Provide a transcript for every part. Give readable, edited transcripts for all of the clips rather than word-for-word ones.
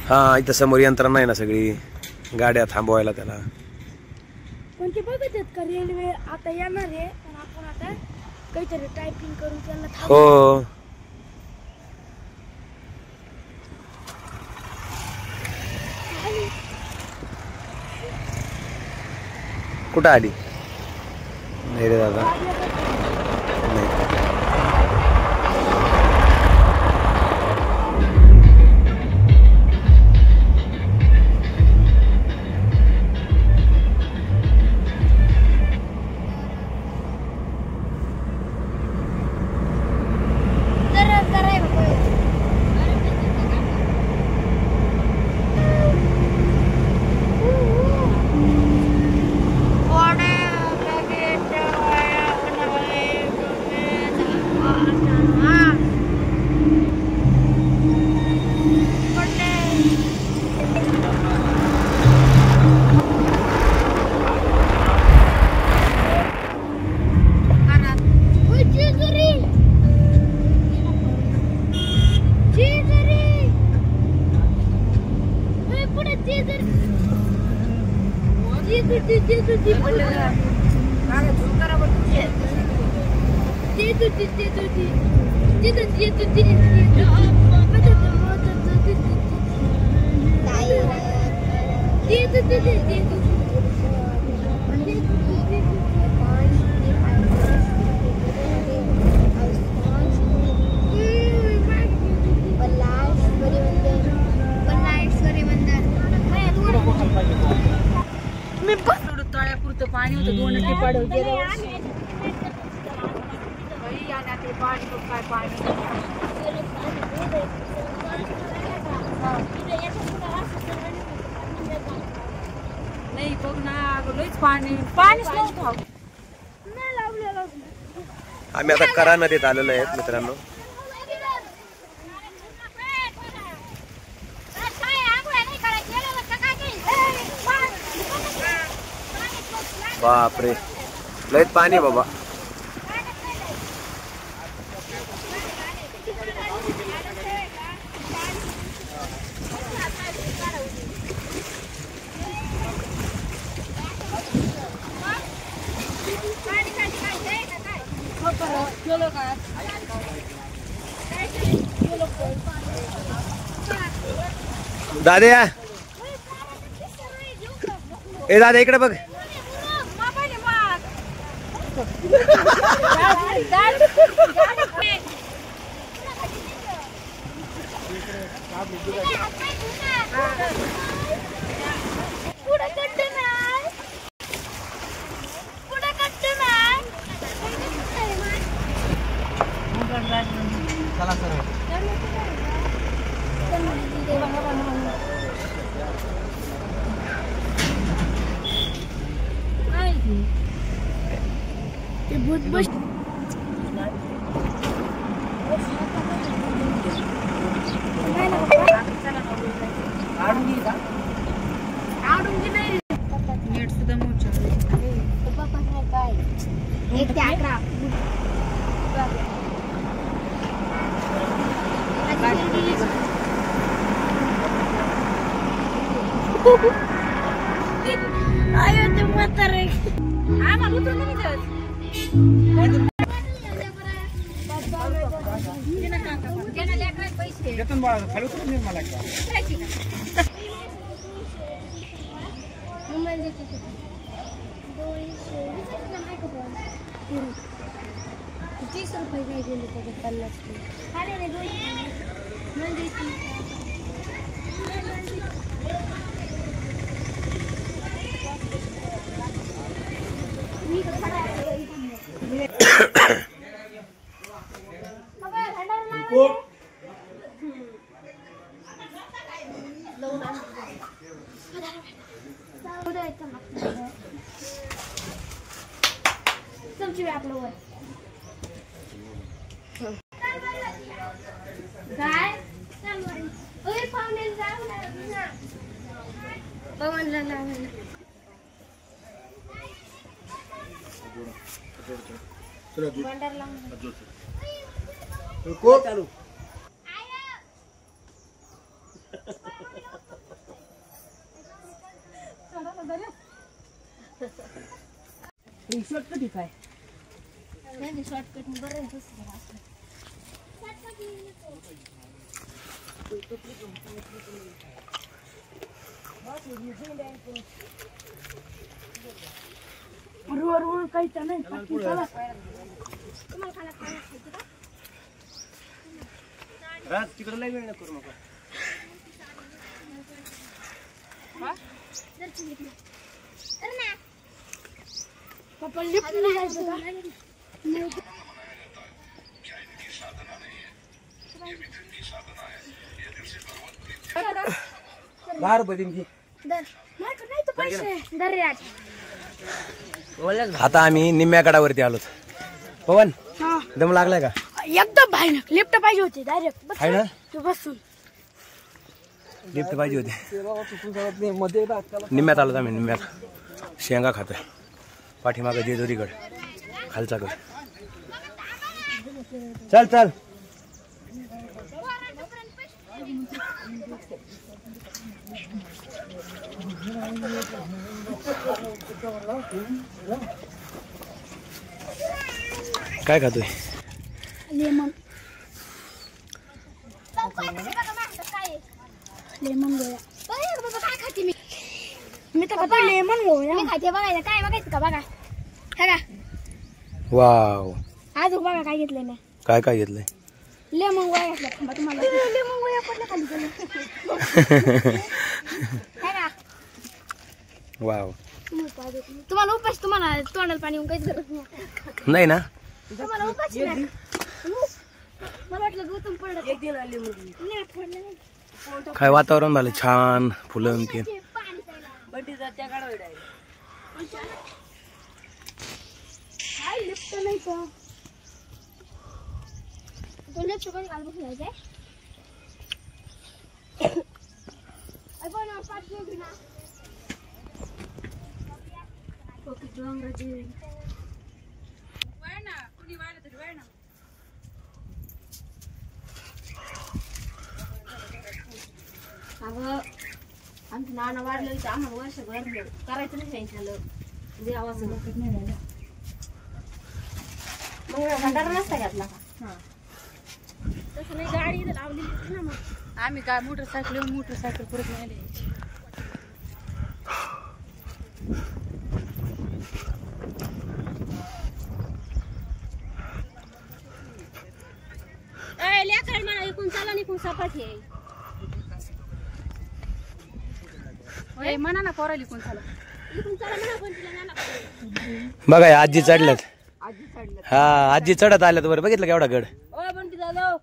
हा इथं समोर यंत्रणा आहे ना सगळी गाड्या थांबवायला त्याला. पण ते बघत आहेत का रेल्वे आता येणार आहे पण आपण आता काहीतरी टायपिंग करून त्याला. हो कुठं आली? नाही रे दादा नाही. पाणी होतं 2 टिपाड होते नाही बघ ना लईच पाणी पाणीच नव्हतं. आम्ही आता करा नदीत आलेलो आहेत मित्रांनो. बापरे लयच पाणी बाबा. दादा ए दादा इकडे बघ. चला सर बस नेट सुद्धा मोठं एक ते 11 आयो ते म्हातारे आम्हाला उतरून नाही जात. पैसे खाली उतरून दे मला ₹30 काय गेले त्याच्यात 50 अरे रे चमची आपलं वर काय ओय पाहुणे जाऊ ना पवनला लावायला को चालू शॉर्टकट काय शॉर्टकट बरं काही नाही तिकडे लय वेळ करू नका. पप्पा लिफ्ट नाही जायचं का? ₹10 देईन की. नाही तर पैसे दर रे आज. आता आम्ही निम्म्या गडावरती आलो. पवन हा दम लागलाय का? एकदम भाई लिफ्ट पाहिजे होती डायरेक्ट आहे ना तू बसून लिफ्ट पाहिजे होती. निम्म्यात आलो आम्ही. निम्म्यात शेंगा खातोय. पाठीमागं जेजुरीगड खालचा गड. चल चल काय खातोय? लेमन लेमन गोळ्या. काय खाते मी तर खाते लेमन गोळ्या. मी खाते बघायचं काय बघायचं का बघा का वाव. आज बघा काय घेतलंय मी. काय काय घेतलंय? लेमन गोळ्या घेतल्या. थांबा तुम्हाला लेमन गोळ्या पडल्या खाली गेल्या. वाव. तुम्हाला उपास तुम्हाला तोंडाला पाणी येऊन काहीच गरज नाही. नाही ना तुम्हाला उपास नाही. मला वाटलं गौतम पडलं. काय वातावरण झालं छान. फुलं ते लिफ्ट नाही का? तो लिफ्ट कधी घाल बसून जायचंय. अगं आमचं नाना वाढलं तर आम्हाला वर्ष भरलं करायचं नाही सांगितलं देवाचं मग भंडारा नसता घातला का? तसं नाही गाडी इथं लावली ना मग. आम्ही काय मोटरसायकल परत नाही द्यायची. लेकर मला इकून चला निघून सपाट हे. म्हणा ना पोराली कोण झाला इकून चला म्हणा पण तिला नाना पाहिजे. बघा या आजी चढल्यात. आजी चढलं. हा आजी चढत आल्यात वर. बघितलं केवढा गड. ओ बंटी दादा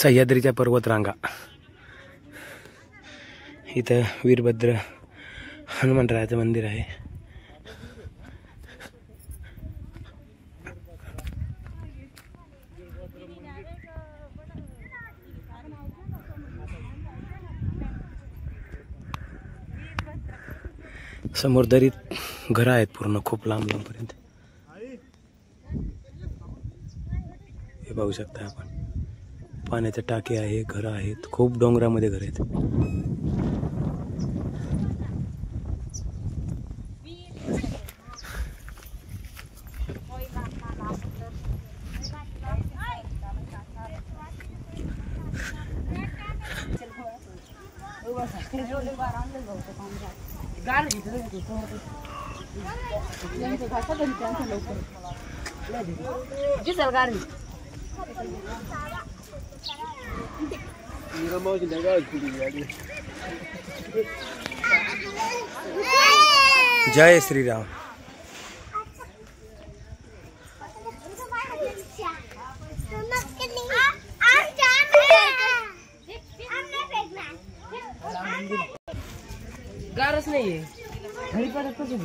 सह्याद्रीच्या पर्वतरांगा. इथं वीरभद्र हनुमंतरायाचं मंदिर आहे. समोर दरीत घरं आहेत पूर्ण खूप लांब लांबपर्यंत. हे पाहू शकता आपण. पाण्याचे टाके आहे. घरं आहेत. खूप डोंगरामध्ये घर आहेत. जय श्रीराम. गारच नाहीये घरी परत कसं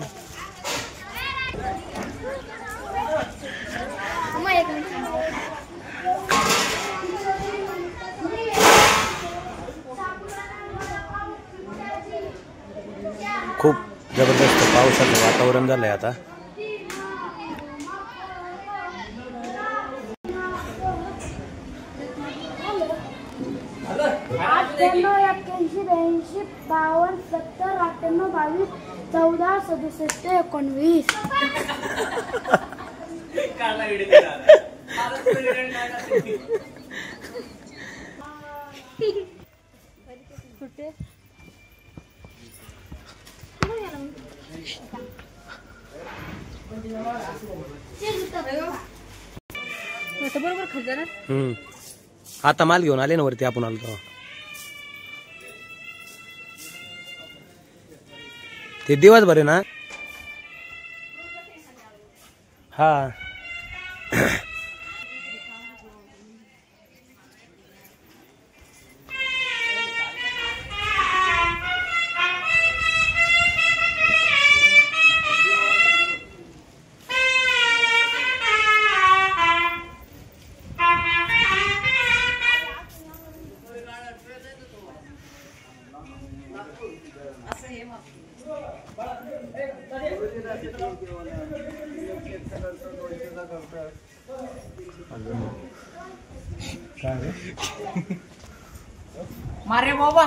खूप जबरदस्त पावसाचं वातावरण झालंय आता. अठ्ठ्याण्णव 81 82 52 70 98 22 14 67 19. बरोबर खर्च. आता माल घेऊन आले ना वरती आपण आलो तेव्हा. ते दिवसभर आहे ना. हा मारे बाबा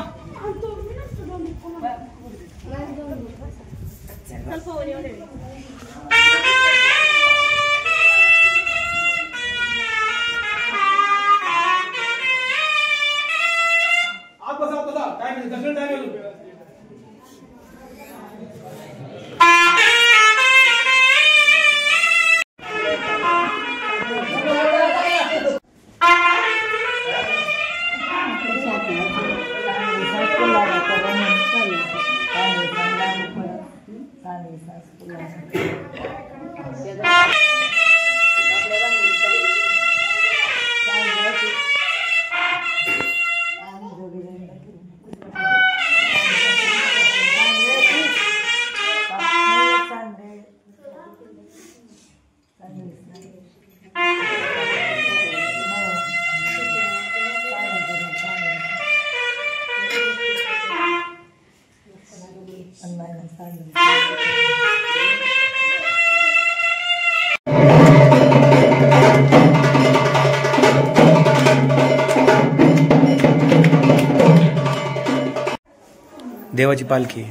देवाची पालखी.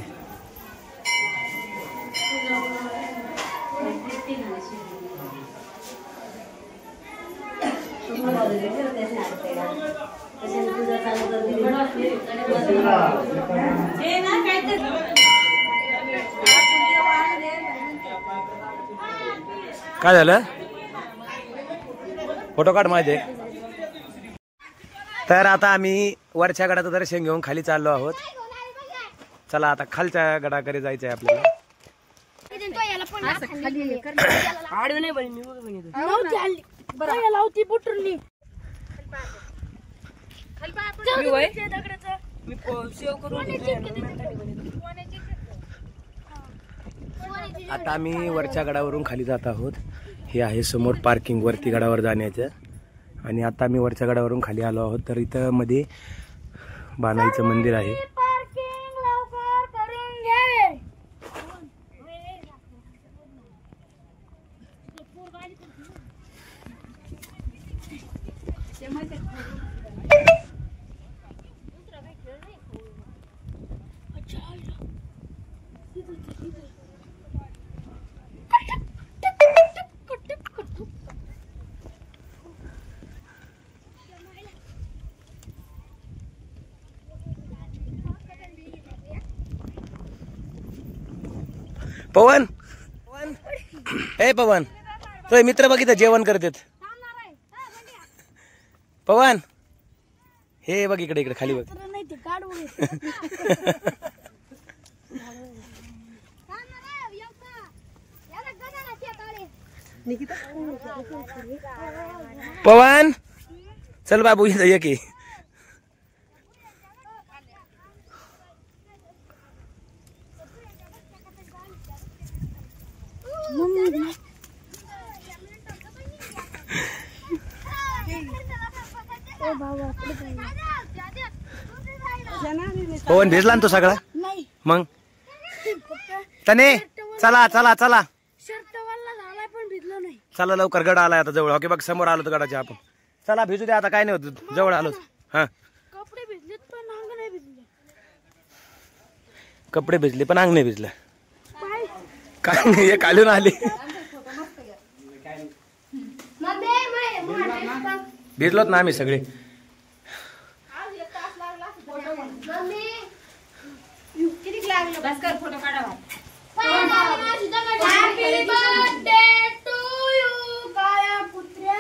काय झालं? फोटो काढ माझे. तर आता आम्ही वरच्या गडाचं दर्शन घेऊन खाली चाललो आहोत. चला आता खालच्या गडाकडे जायचंय आपल्याला. आता आम्ही वरच्या गडावरून खाली जात आहोत. हे आहे समोर पार्किंग वरती गडावर जाण्याचं. आणि आता आम्ही वरच्या गडावरून खाली आलो आहोत. तर इथं मध्ये बाणाईचं मंदिर आहे. पवन ए पवन, तो मित्र बघितलं जेवण करतात. पवन हे बघ इकडे इकडे खाली बघ. पवन चल बाबू इथं ये की. पवन भिजला ना तो सगळा नाही मग फक्त तने चला चला चला शर्ट वाला झालाय पण भिजलो नाही. चला लवकर गड आलाय आता जवळ. ओके बघ समोर आलो तर गडाच्या आपण. चला भिजू दे आता काय नाही होत जवळ आलो. हा कपडे भिजलेत पण अंग नाही भिजले. कपडे भिजले पण अंग नाही भिजलं. पाय काय नाही हे काढून आले. भिजलोत ना आम्ही सगळे. फोटो काढा. हॅपी बर्थडे टू यू काया पुत्र्या.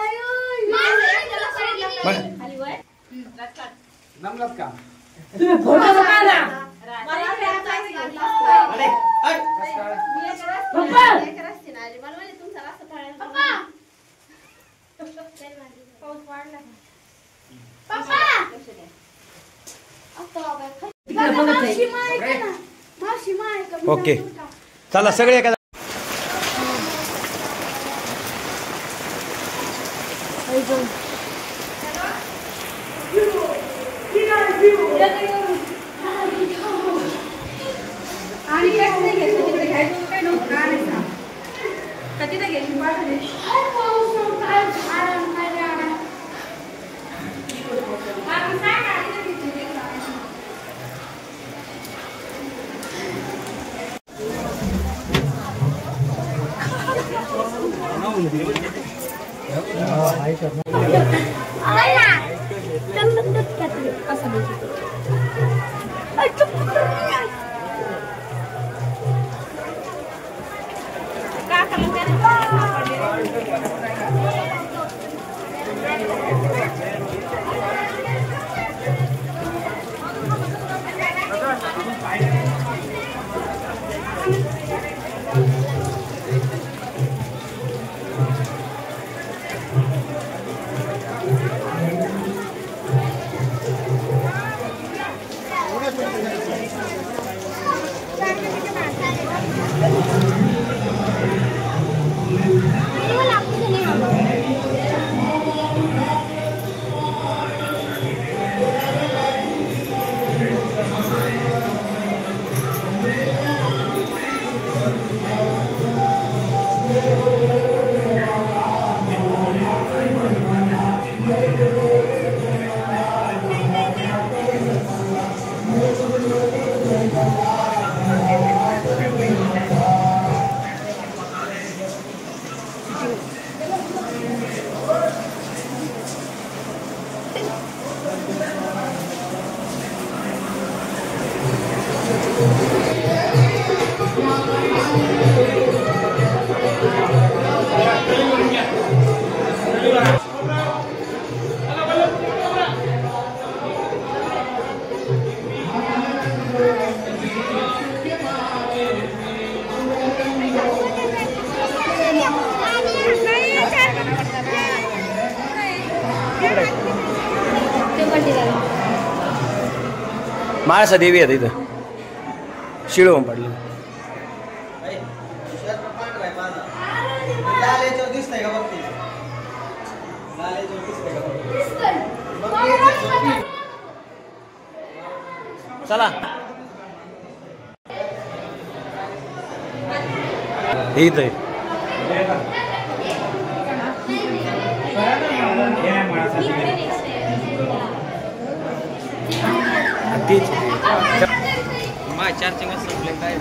ओके चला सगळे एका माळसा देवी आहे इथं शिळो पडलं. चला इथं आहे. चार्जिंग संपले काय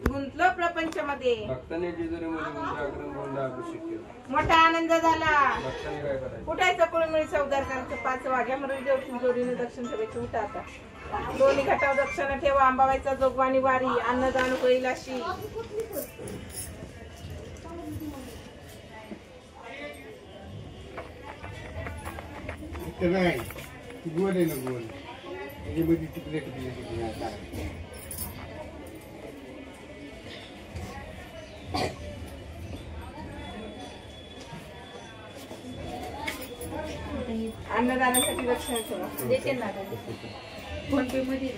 गुंतलो प्रपंचामध्ये मोठा आनंद झाला. उठायचं कुळमिळी चौदार करायचं 5 वाघ्यामध्ये जोडीने दक्षिण ठेवायची. उठा आता दोन्ही घटाव दक्षिणा ठेवा. अंबाबाईचा जोगवानी वारी अन्नदान होईल अशी. नाही गोल आहे ना गोल त्याच्यामध्ये तिकडे अन्नदानासाठी लक्ष ठेवा. देते ना फोन पे मध्ये.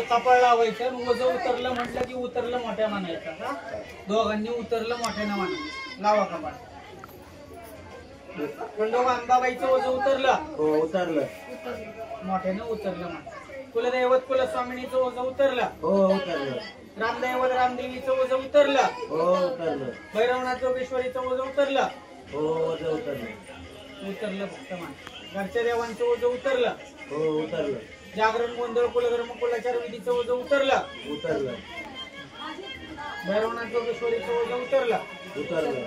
कपाळ लावायचं. वजन उतरलं म्हटलं की उतरलं मोठ्या म्हणायचं. हा दोघांनी उतरलं मोठ्यानं म्हणायचं. लावा कपाळ. खंडोबा अंबाबाईचं वजन उतरलं. हो उतरलं. मोठ्यानं उतरलं म्हणायचं. कुलदैवत कुलस्वामिनीचं वजन उतरलं. हो उतरलं. रामदैवत रामदेवीचं वजन उतरलं. हो उतरलं. भैरवनाथ जोगेश्वरीचं वजन उतरलं. हो वजन उतरलं. उतरलं फक्त म्हणायचं. घरच्या देवांचं वजन उतरलं. हो उतरलं. जागरण गोंधळ कुलधर्म कुलाचार विधीचं वजन उतरलं. उतरलं. भैरवनाथ जोगेश्वरीचं वजन उतरलं. उतरलं.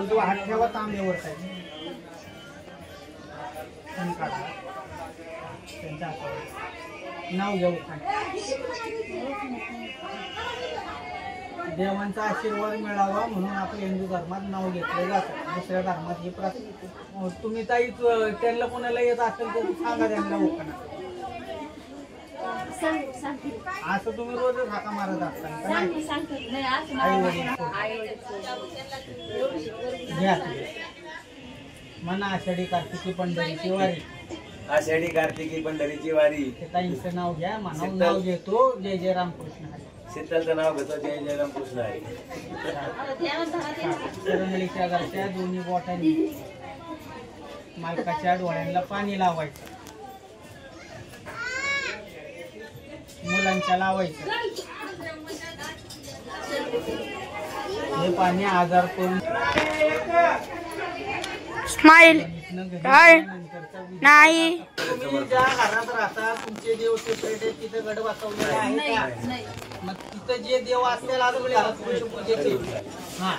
उजवा हात ठेवा तांब्यावर काय त्यांच्या हातावर नाव घेऊ काय. देवांचा आशीर्वाद मिळावा म्हणून आपल्या हिंदू धर्मात नाव घेतलं जातं. दुसऱ्या धर्मात हे प्रथा. तुम्ही ताई त्यांना कोणाला येत असेल तर सांगा त्यांना लोकांना. असं तुम्ही रोजच हाका मारत असता घ्या म्हणा. आषाढी कार्तिकी पंढरीची वारी. आषाढी कार्तिकी पंढरीची वारी. ताईंचं नाव घ्या. म्हणा नाव घेतो. जय जय रामकृष्ण हरी. शीतलचं नाव घेतो. जय जय रामकृष्ण हरी. करंगळीच्या घरच्या दोन्ही बोटांनी मालकाच्या डोळ्यांना पाणी लावायचं. मुलांच्या लावायचं. हे पाणी आजार करून स्माइल नाही. तुम्ही ज्या घरात राहता तुमचे देव सेपरेट आहेत. तिथे गड बसवलेले आहे का? मग तिथं जे देव असतील आज पूजेचे हा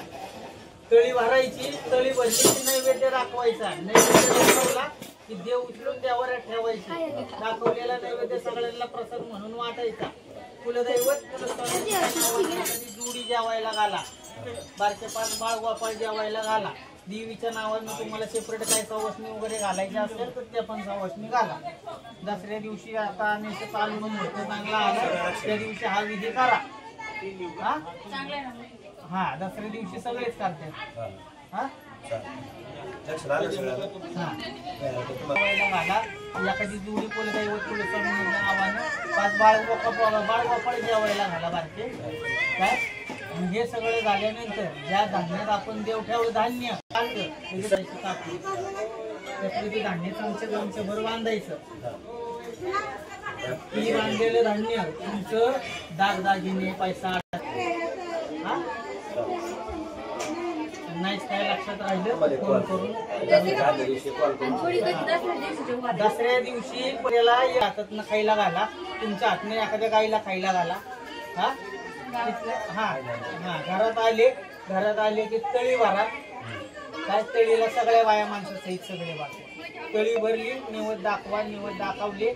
तळी भरायची. तळी भरली की नैवेद्य दाखवायचा. नैवेद्य दाखवला की देव उचलून देवावर ठेवायची. दाखवलेला नैवेद्य सगळ्यांना प्रसाद म्हणून वाटायचा. कुलदैवत कुलस्वामी जुडी जेवायला घाला. बारके पाच बाळ गोपाळ जेवायला घाला. देवीच्या नावानं तुम्हाला सेपरेट काही सवासणी वगैरे घालायची असेल तर ते पण सवासणी घाला. दसऱ्या दिवशी आता आणि चालू मुहूर्त चांगला आला त्या दिवशी हा विधी करा. हा दसऱ्या दिवशी सगळेच करतात. हा घाला. एखादी जुडी कुलदैवत कुलस्वामीच्या नावानं पाच बाळ गोपाळ जेवायला घाला बारके काय. हे सगळं झाल्यानंतर ज्या धान्यात आपण देव ठेवलं धान्य कापली त्यातलं ते धान्य चमचभर बांधायचं. ती बांधलेलं धान्य तुमचं दागदागिने पैसा नाही काय लक्षात राहिलं फोन करून. दसऱ्या दिवशी त्याला हातातनं खायला घाला. तुमच्या हातनं एखाद्या गाईला खायला घाला. हा हा हा घरात आले की तळी भरा. काय तळीला सगळ्या बाया माणसं सहित सगळे बाकी तळी भरली. निवद दाखवा. निवद दाखवले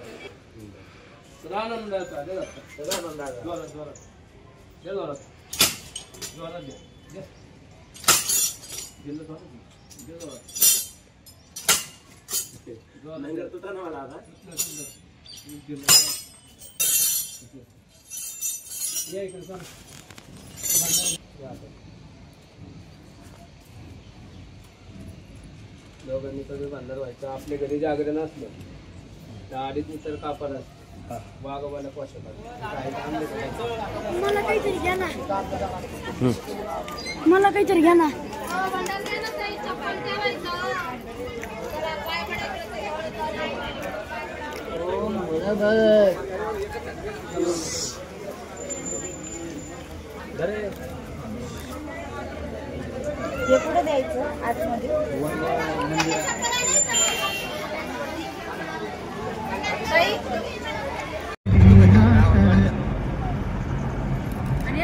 दोघांनी सगळं बांधणार व्हायचं. आपल्या घरी जागरण असलं तर अडीच मीटर कापड असतं. वाघोबाला पोषक मला काहीतरी घ्या ना, मला काहीतरी घ्या ना. हे कुठे द्यायचं आतमध्ये? आणि